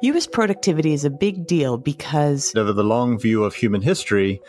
U.S. productivity is a big deal because over the long view of human history,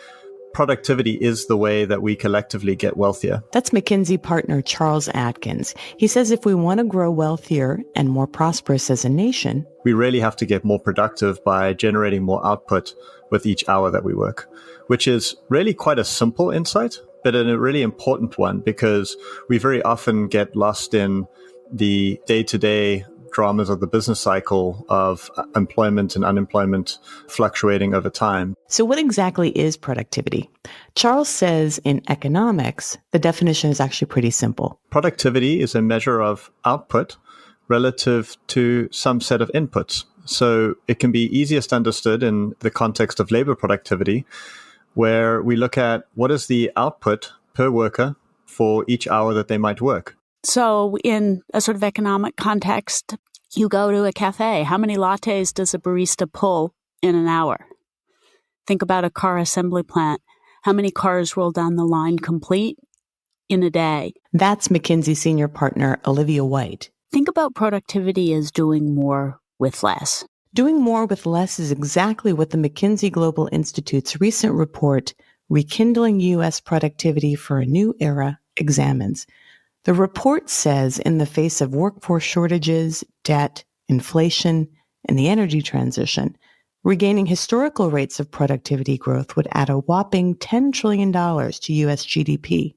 productivity is the way that we collectively get wealthier. That's McKinsey partner Charles Atkins. He says if we want to grow wealthier and more prosperous as a nation, we really have to get more productive by generating more output with each hour that we work, which is really quite a simple insight, but a really important one because we very often get lost in the day-to-day dramas of the business cycle of employment and unemployment fluctuating over time. So what exactly is productivity? Charles says in economics, the definition is actually pretty simple. Productivity is a measure of output relative to some set of inputs. So it can be easiest understood in the context of labor productivity, where we look at what is the output per worker for each hour that they might work. So in a sort of economic context, you go to a cafe. How many lattes does a barista pull in an hour? Think about a car assembly plant. How many cars roll down the line complete in a day? That's McKinsey senior partner Olivia White. Think about productivity as doing more with less. Doing more with less is exactly what the McKinsey Global Institute's recent report, Rekindling U.S. Productivity for a New Era, examines. The report says in the face of workforce shortages, debt, inflation, and the energy transition, regaining historical rates of productivity growth would add a whopping $10 trillion to U.S. GDP,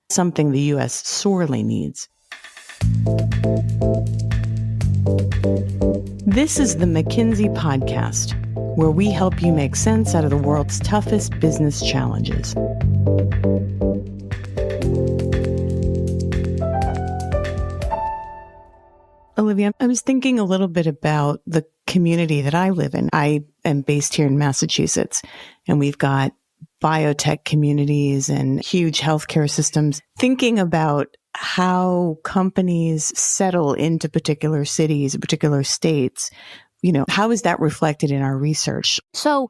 something the U.S. sorely needs. This is the McKinsey Podcast, where we help you make sense out of the world's toughest business challenges. Olivia, I was thinking a little bit about the community that I live in. I am based here in Massachusetts, and we've got biotech communities and huge healthcare systems. Thinking about how companies settle into particular cities, particular states, how is that reflected in our research? So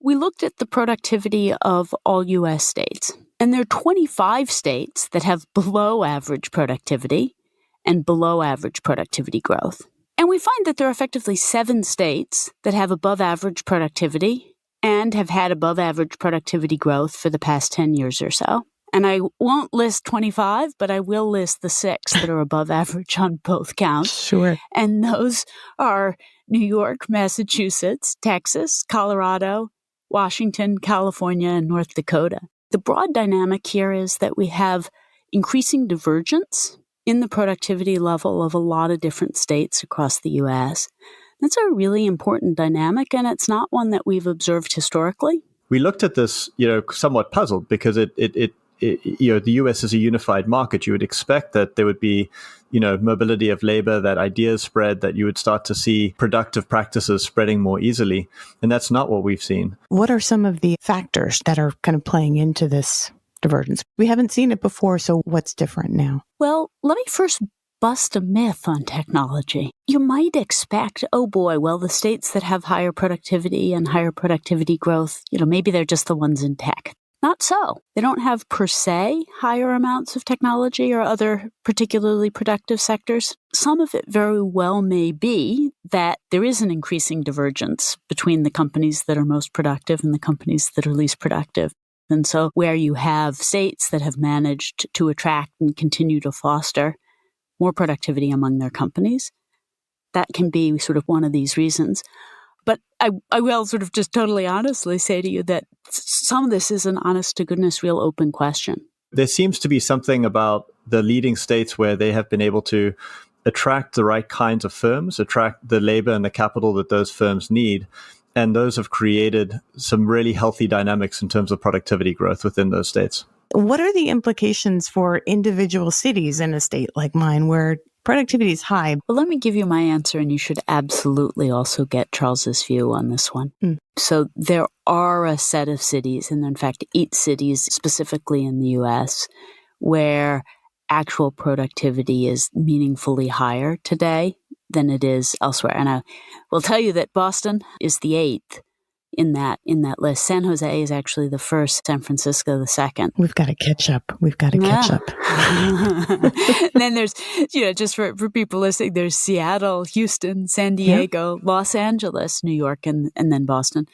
we looked at the productivity of all U.S. states, and there are 25 states that have below average productivity and below average productivity growth. And we find that there are effectively 7 states that have above average productivity and have had above average productivity growth for the past 10 years or so. And I won't list 25, but I will list the 6 that are above average on both counts. Sure. And those are New York, Massachusetts, Texas, Colorado, Washington, California, and North Dakota. The broad dynamic here is that we have increasing divergence in the productivity level of a lot of different states across the U.S. That's a really important dynamic, and it's not one that we've observed historically. We looked at this, somewhat puzzled because the U.S. is a unified market. You would expect that there would be, mobility of labor, that ideas spread, that you would start to see productive practices spreading more easily. And that's not what we've seen. What are some of the factors that are kind of playing into this divergence? We haven't seen it before, so what's different now? Well, let me first bust a myth on technology. You might expect, the states that have higher productivity and higher productivity growth, maybe they're just the ones in tech. Not so. They don't have per se higher amounts of technology or other particularly productive sectors. Some of it very well may be that there is an increasing divergence between the companies that are most productive and the companies that are least productive. And so where you have states that have managed to attract and continue to foster more productivity among their companies, that can be sort of one of these reasons. But I will sort of just totally honestly say to you that some of this is an honest-to-goodness, real open question. There seems to be something about the leading states where they have been able to attract the right kinds of firms, attract the labor and the capital that those firms need. And those have created some really healthy dynamics in terms of productivity growth within those states. What are the implications for individual cities in a state like mine where productivity is high? Well, let me give you my answer, and you should absolutely also get Charles's view on this one. So there are a set of cities, and in fact 8 cities specifically in the U.S., where actual productivity is meaningfully higher today than it is elsewhere. And I will tell you that Boston is the 8th, in that list. San Jose is actually the first, San Francisco the second. We've got to catch up. Catch up. Then there's, just for people listening, there's Seattle, Houston, San Diego, Los Angeles, New York, and then Boston.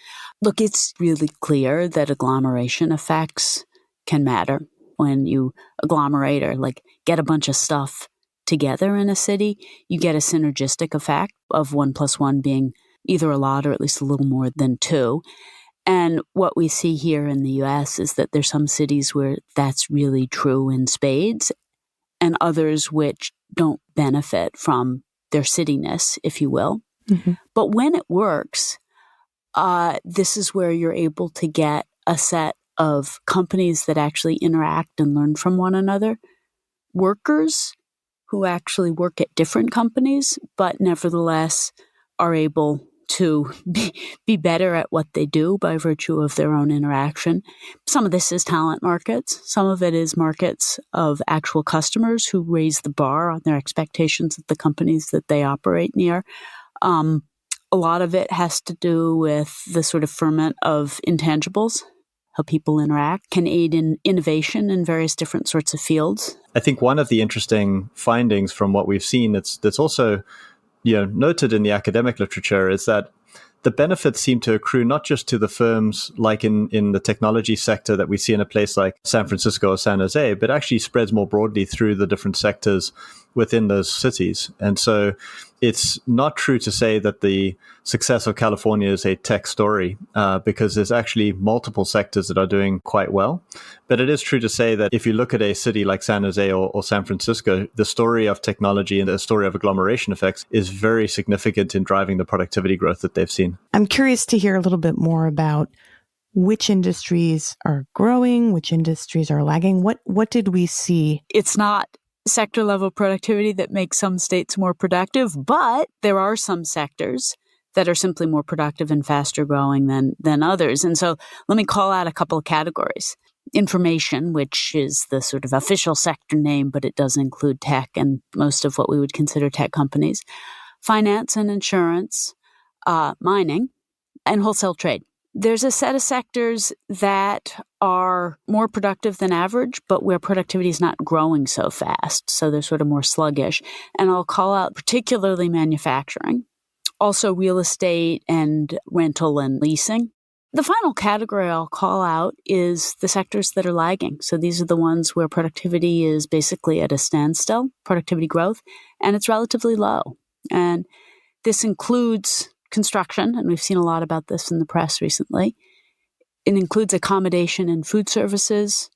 Look, it's really clear that agglomeration effects can matter. When you agglomerate or get a bunch of stuff together in a city, you get a synergistic effect of 1 + 1 being either a lot or at least a little more than 2. And what we see here in the U.S. is that there's some cities where that's really true in spades and others which don't benefit from their cityness, if you will. Mm-hmm. But when it works, this is where you're able to get a set of companies that actually interact and learn from one another, workers who actually work at different companies, but nevertheless are able to be better at what they do by virtue of their own interaction. Some of this is talent markets. Some of it is markets of actual customers who raise the bar on their expectations of the companies that they operate near. A lot of it has to do with the sort of ferment of intangibles. How people interact can aid in innovation in various different sorts of fields. I think one of the interesting findings from what we've seen that's also noted in the academic literature is that the benefits seem to accrue not just to the firms like in the technology sector that we see in a place like San Francisco or San Jose, but actually spreads more broadly through the different sectors within those cities. And so it's not true to say that the success of California is a tech story, because there's actually multiple sectors that are doing quite well. But it is true to say that if you look at a city like San Jose or San Francisco, the story of technology and the story of agglomeration effects is very significant in driving the productivity growth that they've seen. I'm curious to hear a little bit more about which industries are growing, which industries are lagging. What did we see? It's not sector level productivity that makes some states more productive, but there are some sectors that are simply more productive and faster growing than others. And so let me call out a couple of categories. Information, which is the sort of official sector name, but it does include tech and most of what we would consider tech companies. Finance and insurance, mining, and wholesale trade. There's a set of sectors that are more productive than average, but where productivity is not growing so fast. So they're sort of more sluggish. And I'll call out particularly manufacturing, also real estate and rental and leasing. The final category I'll call out is the sectors that are lagging. So these are the ones where productivity is basically at a standstill, productivity growth, and it's relatively low. And this includes construction, and we've seen a lot about this in the press recently. It includes accommodation and food services.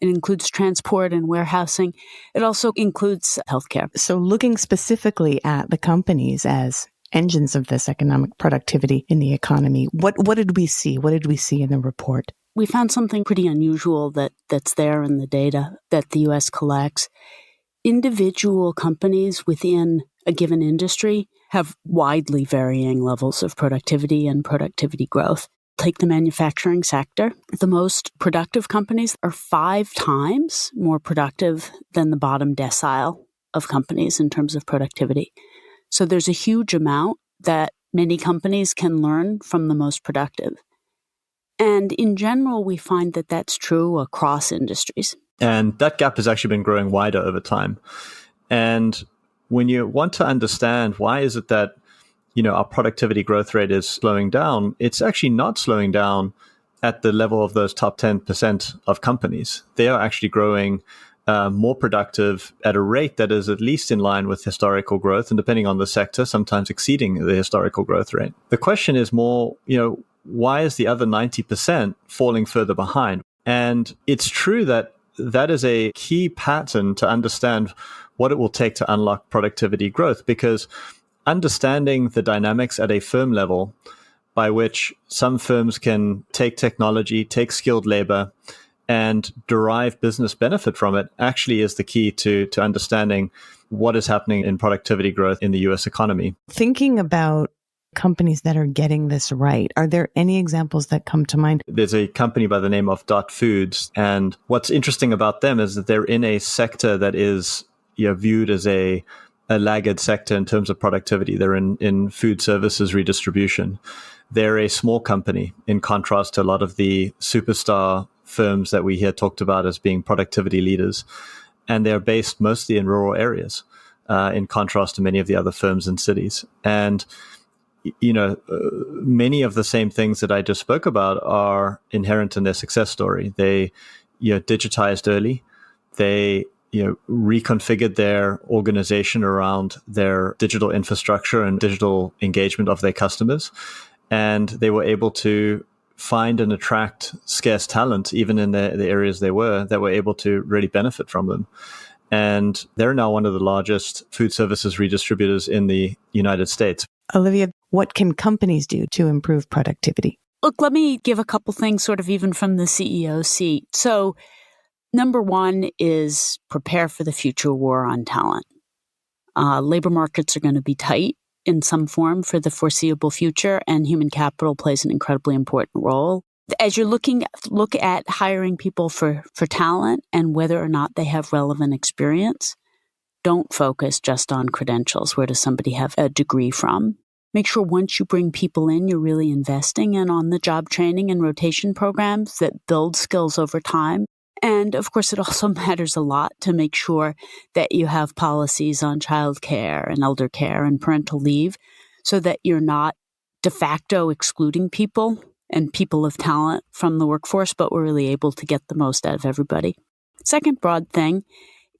It includes transport and warehousing. It also includes healthcare. So looking specifically at the companies as engines of this economic productivity in the economy, what did we see? What did we see in the report? We found something pretty unusual that's there in the data that the U.S. collects. Individual companies within a given industry have widely varying levels of productivity and productivity growth. Take the manufacturing sector. The most productive companies are 5 times more productive than the bottom decile of companies in terms of productivity. So there's a huge amount that many companies can learn from the most productive. And in general, we find that that's true across industries. And that gap has actually been growing wider over time. And when you want to understand why is it that, our productivity growth rate is slowing down, it's actually not slowing down at the level of those top 10% of companies. They are actually growing more productive at a rate that is at least in line with historical growth, and depending on the sector, sometimes exceeding the historical growth rate. The question is more, why is the other 90% falling further behind? And it's true that is a key pattern to understand what it will take to unlock productivity growth, because understanding the dynamics at a firm level by which some firms can take technology, take skilled labor, and derive business benefit from it actually is the key to understanding what is happening in productivity growth in the U.S. economy. Thinking about companies that are getting this right, are there any examples that come to mind? There's a company by the name of Dot Foods, and what's interesting about them is that they're in a sector that is viewed as a a laggard sector in terms of productivity. They're in food services redistribution. They're a small company in contrast to a lot of the superstar firms that we hear talked about as being productivity leaders. And they're based mostly in rural areas, in contrast to many of the other firms in cities. And, many of the same things that I just spoke about are inherent in their success story. They, digitized early. They, reconfigured their organization around their digital infrastructure and digital engagement of their customers. And they were able to find and attract scarce talent, even in the areas that were able to really benefit from them. And they're now one of the largest food services redistributors in the United States. Olivia, what can companies do to improve productivity? Look, let me give a couple things sort of even from the CEO seat. So number one is prepare for the future war on talent. Labor markets are going to be tight in some form for the foreseeable future, and human capital plays an incredibly important role. As you're look at hiring people for talent and whether or not they have relevant experience, don't focus just on credentials. Where does somebody have a degree from? Make sure once you bring people in, you're really investing in on-the-job training and rotation programs that build skills over time. And of course, it also matters a lot to make sure that you have policies on childcare and elder care and parental leave so that you're not de facto excluding people and people of talent from the workforce, but we're really able to get the most out of everybody. Second broad thing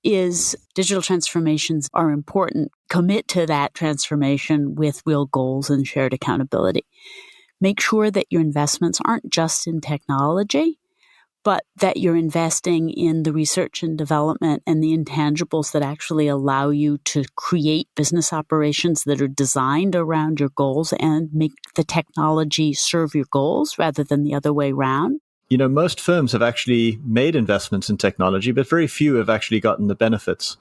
is digital transformations are important. Commit to that transformation with real goals and shared accountability. Make sure that your investments aren't just in technology, but that you're investing in the research and development and the intangibles that actually allow you to create business operations that are designed around your goals and make the technology serve your goals rather than the other way around. Most firms have actually made investments in technology, but very few have actually gotten the benefits.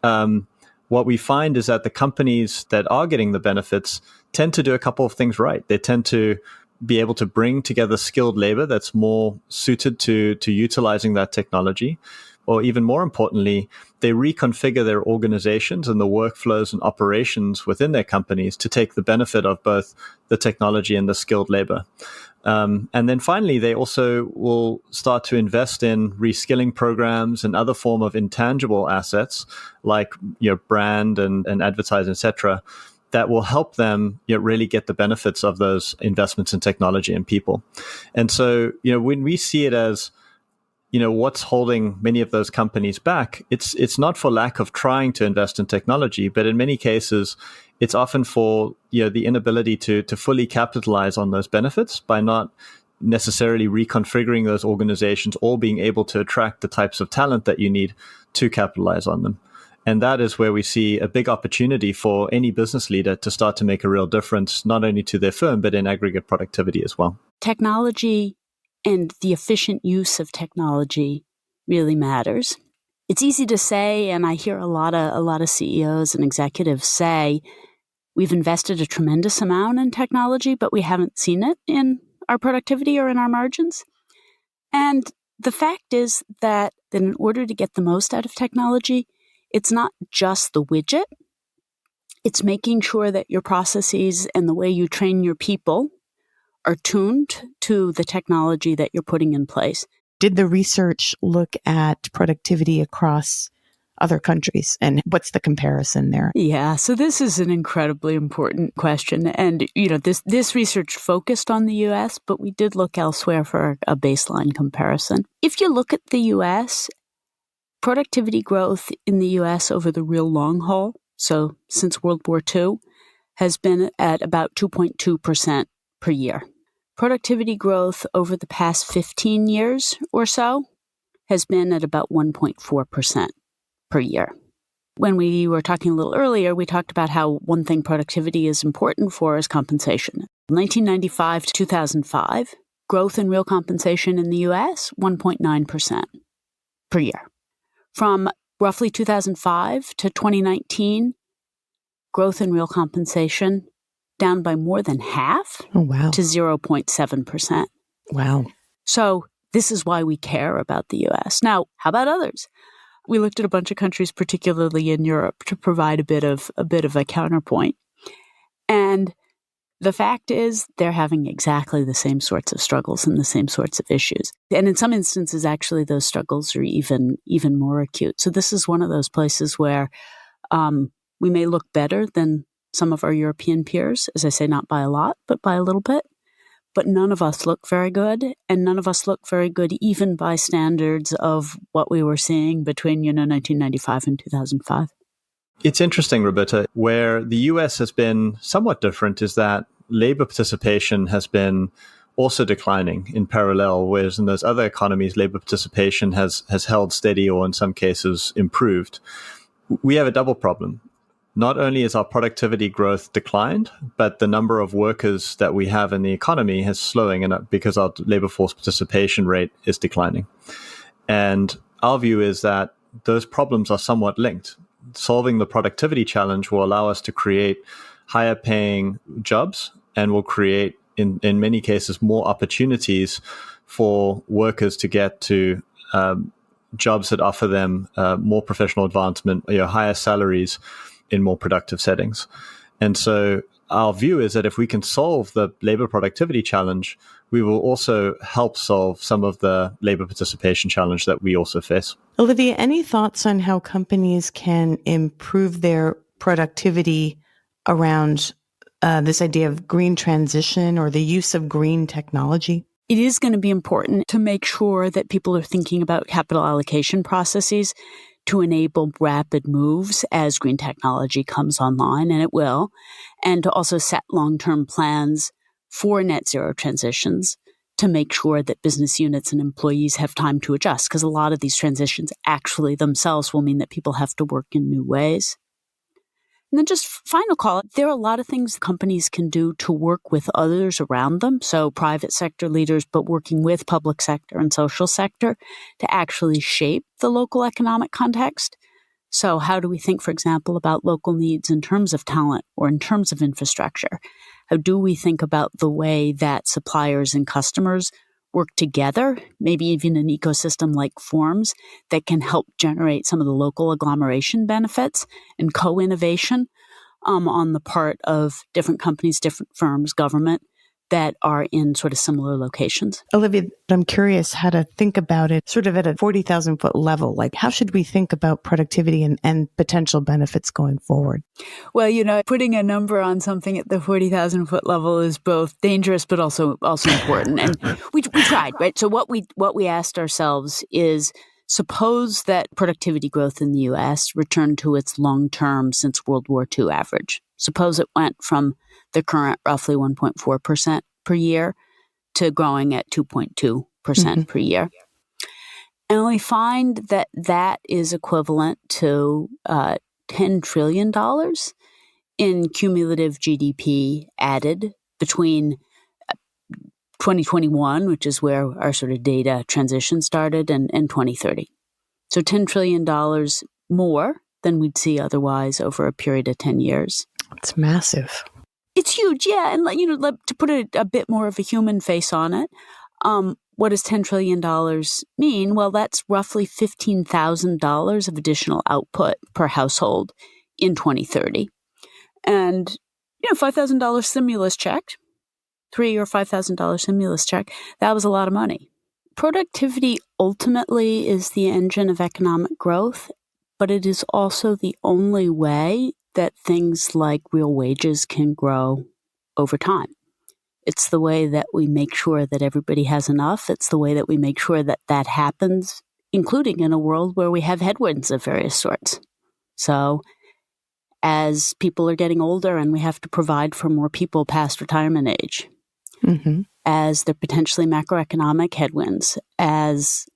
What we find is that the companies that are getting the benefits tend to do a couple of things right. They tend to be able to bring together skilled labor that's more suited to utilizing that technology. Or even more importantly, they reconfigure their organizations and the workflows and operations within their companies to take the benefit of both the technology and the skilled labor. And then finally, they also will start to invest in reskilling programs and other form of intangible assets like brand and advertising, et cetera, that will help them really get the benefits of those investments in technology and people. And so, when we see it as, what's holding many of those companies back, it's not for lack of trying to invest in technology, but in many cases, it's often for the inability to fully capitalize on those benefits by not necessarily reconfiguring those organizations or being able to attract the types of talent that you need to capitalize on them. And that is where we see a big opportunity for any business leader to start to make a real difference, not only to their firm, but in aggregate productivity as well. Technology and the efficient use of technology really matters. It's easy to say, and I hear a lot of CEOs and executives say, we've invested a tremendous amount in technology, but we haven't seen it in our productivity or in our margins. And the fact is that in order to get the most out of technology, it's not just the widget. It's making sure that your processes and the way you train your people are tuned to the technology that you're putting in place. Did the research look at productivity across other countries, and what's the comparison there? Yeah, so this is an incredibly important question. And, this research focused on the U.S., but we did look elsewhere for a baseline comparison. If you look at the U.S., productivity growth in the U.S. over the real long haul, so since World War II, has been at about 2.2% per year. Productivity growth over the past 15 years or so has been at about 1.4% per year. When we were talking a little earlier, we talked about how one thing productivity is important for is compensation. 1995 to 2005, growth in real compensation in the U.S., 1.9% per year. From roughly 2005 to 2019, growth in real compensation down by more than half to 0.7%. Wow. So this is why we care about the U.S. Now, how about others? We looked at a bunch of countries, particularly in Europe, to provide a bit of a counterpoint. And the fact is, they're having exactly the same sorts of struggles and the same sorts of issues. And in some instances, actually, those struggles are even more acute. So this is one of those places where we may look better than some of our European peers, as I say, not by a lot, but by a little bit. But none of us look very good, and none of us look very good even by standards of what we were seeing between 1995 and 2005. It's interesting, Roberta, where the US has been somewhat different is that labor participation has been also declining in parallel, whereas in those other economies, labor participation has held steady or in some cases improved. We have a double problem. Not only is our productivity growth declined, but the number of workers that we have in the economy is slowing, and because our labor force participation rate is declining. And our view is that those problems are somewhat linked. Solving the productivity challenge will allow us to create higher paying jobs and will create, in many cases, more opportunities for workers to get to jobs that offer them more professional advancement, higher salaries in more productive settings. And so our view is that if we can solve the labor productivity challenge, we will also help solve some of the labor participation challenge that we also face. Olivia, any thoughts on how companies can improve their productivity around this idea of green transition or the use of green technology? It is going to be important to make sure that people are thinking about capital allocation processes to enable rapid moves as green technology comes online, and it will, and to also set long-term plans for net zero transitions to make sure that business units and employees have time to adjust, because a lot of these transitions actually themselves will mean that people have to work in new ways. And then just final call, there are a lot of things companies can do to work with others around them, so private sector leaders, but working with public sector and social sector to actually shape the local economic context. So how do we think, for example, about local needs in terms of talent or in terms of infrastructure? How do we think about the way that suppliers and customers work together, maybe even an ecosystem like Forms that can help generate some of the local agglomeration benefits and co-innovation on the part of different companies, different firms, government that are in sort of similar locations. Olivia, I'm curious how to think about it sort of at a 40,000 foot level. Like, how should we think about productivity and potential benefits going forward? Well, putting a number on something at the 40,000 foot level is both dangerous, but also important. And we tried, right? So what we asked ourselves is, suppose that productivity growth in the U.S. returned to its long-term since World War II average. Suppose it went from the current roughly 1.4% per year to growing at 2.2% per year. And we find that that is equivalent to $10 trillion in cumulative GDP added between 2021, which is where our sort of data transition started, and 2030. So $10 trillion more than we'd see otherwise over a period of 10 years. It's massive. It's huge, yeah. And, to put a bit more of a human face on it, what does $10 trillion mean? Well, that's roughly $15,000 of additional output per household in 2030. And, $5,000 stimulus check, $3,000 or $5,000 stimulus check, that was a lot of money. Productivity ultimately is the engine of economic growth, but it is also the only way that things like real wages can grow over time. It's the way that we make sure that everybody has enough. It's the way that we make sure that that happens, including in a world where we have headwinds of various sorts. So as people are getting older and we have to provide for more people past retirement age, as there are potentially macroeconomic headwinds, as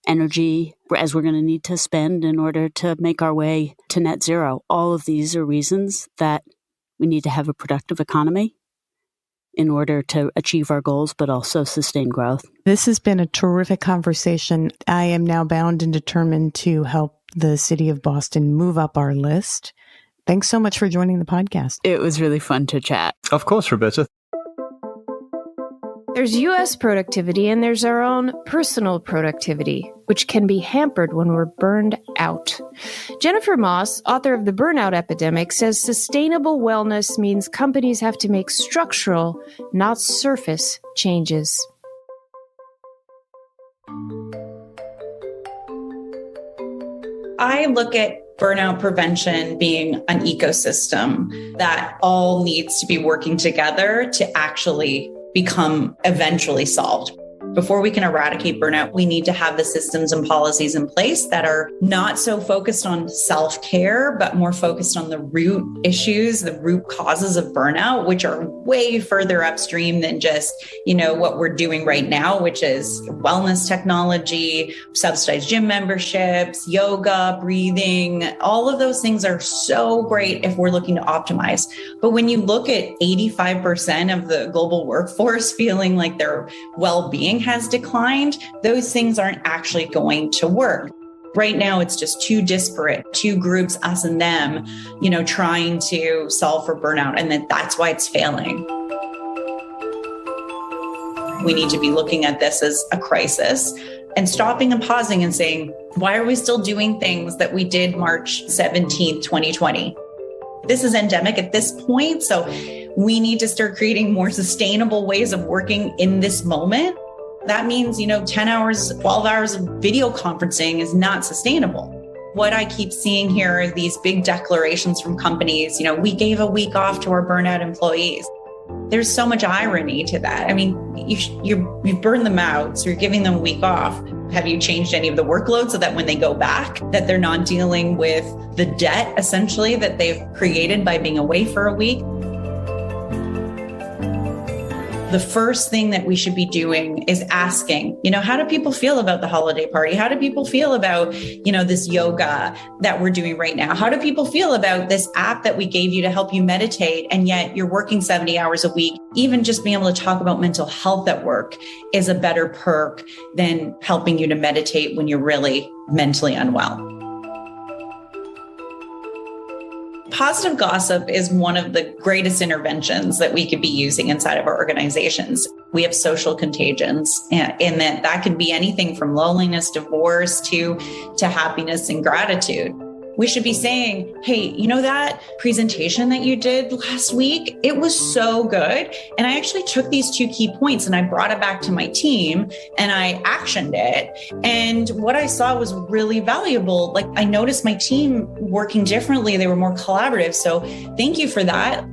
energy, as we're going to need to spend in order to make our way to net zero. All of these are reasons that we need to have a productive economy in order to achieve our goals, but also sustain growth. This has been a terrific conversation. I am now bound and determined to help the city of Boston move up our list. Thanks so much for joining the podcast. It was really fun to chat. Of course, Roberta. There's U.S. productivity and there's our own personal productivity, which can be hampered when we're burned out. Jennifer Moss, author of The Burnout Epidemic, says sustainable wellness means companies have to make structural, not surface, changes. I look at burnout prevention being an ecosystem that all needs to be working together to actually become eventually solved. Before we can eradicate burnout, we need to have the systems and policies in place that are not so focused on self-care, but more focused on the root issues, the root causes of burnout, which are way further upstream than just, what we're doing right now, which is wellness technology, subsidized gym memberships, yoga, breathing. All of those things are so great if we're looking to optimize. But when you look at 85% of the global workforce feeling like their well-being has declined, those things aren't actually going to work. Right now, it's just too disparate, two groups, us and them, trying to solve for burnout. And that's why it's failing. We need to be looking at this as a crisis and stopping and pausing and saying, why are we still doing things that we did March 17th, 2020? This is endemic at this point. So we need to start creating more sustainable ways of working in this moment. That means, 10 hours, 12 hours of video conferencing is not sustainable. What I keep seeing here are these big declarations from companies, we gave a week off to our burnout employees. There's so much irony to that. I mean, you've burned them out, so you're giving them a week off. Have you changed any of the workload so that when they go back, that they're not dealing with the debt, essentially, that they've created by being away for a week? The first thing that we should be doing is asking, how do people feel about the holiday party? How do people feel about, this yoga that we're doing right now? How do people feel about this app that we gave you to help you meditate? And yet you're working 70 hours a week. Even just being able to talk about mental health at work is a better perk than helping you to meditate when you're really mentally unwell. Positive gossip is one of the greatest interventions that we could be using inside of our organizations. We have social contagions, and that can be anything from loneliness, divorce, to happiness and gratitude. We should be saying, hey, that presentation that you did last week, it was so good. And I actually took these 2 key points and I brought it back to my team and I actioned it. And what I saw was really valuable. Like, I noticed my team working differently. They were more collaborative. So thank you for that.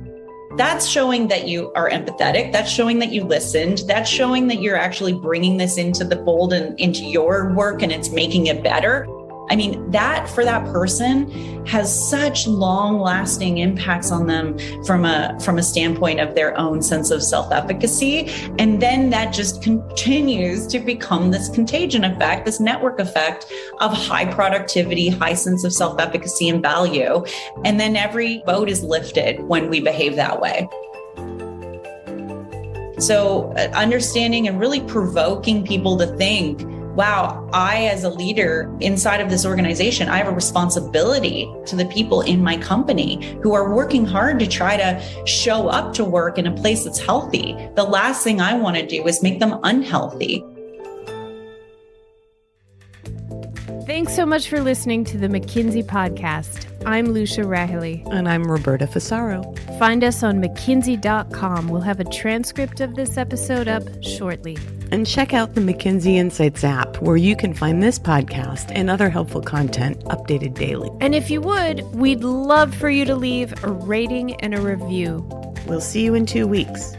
That's showing that you are empathetic. That's showing that you listened. That's showing that you're actually bringing this into the fold and into your work, and it's making it better. I mean, that for that person has such long-lasting impacts on them from a standpoint of their own sense of self-efficacy. And then that just continues to become this contagion effect, this network effect of high productivity, high sense of self-efficacy and value. And then every boat is lifted when we behave that way. So understanding and really provoking people to think, wow, I, as a leader inside of this organization, I have a responsibility to the people in my company who are working hard to try to show up to work in a place that's healthy. The last thing I want to do is make them unhealthy. Thanks so much for listening to the McKinsey Podcast. I'm Lucia Rahilly. And I'm Roberta Fusaro. Find us on McKinsey.com. We'll have a transcript of this episode up shortly. And check out the McKinsey Insights app, where you can find this podcast and other helpful content updated daily. And if you would, we'd love for you to leave a rating and a review. We'll see you in 2 weeks.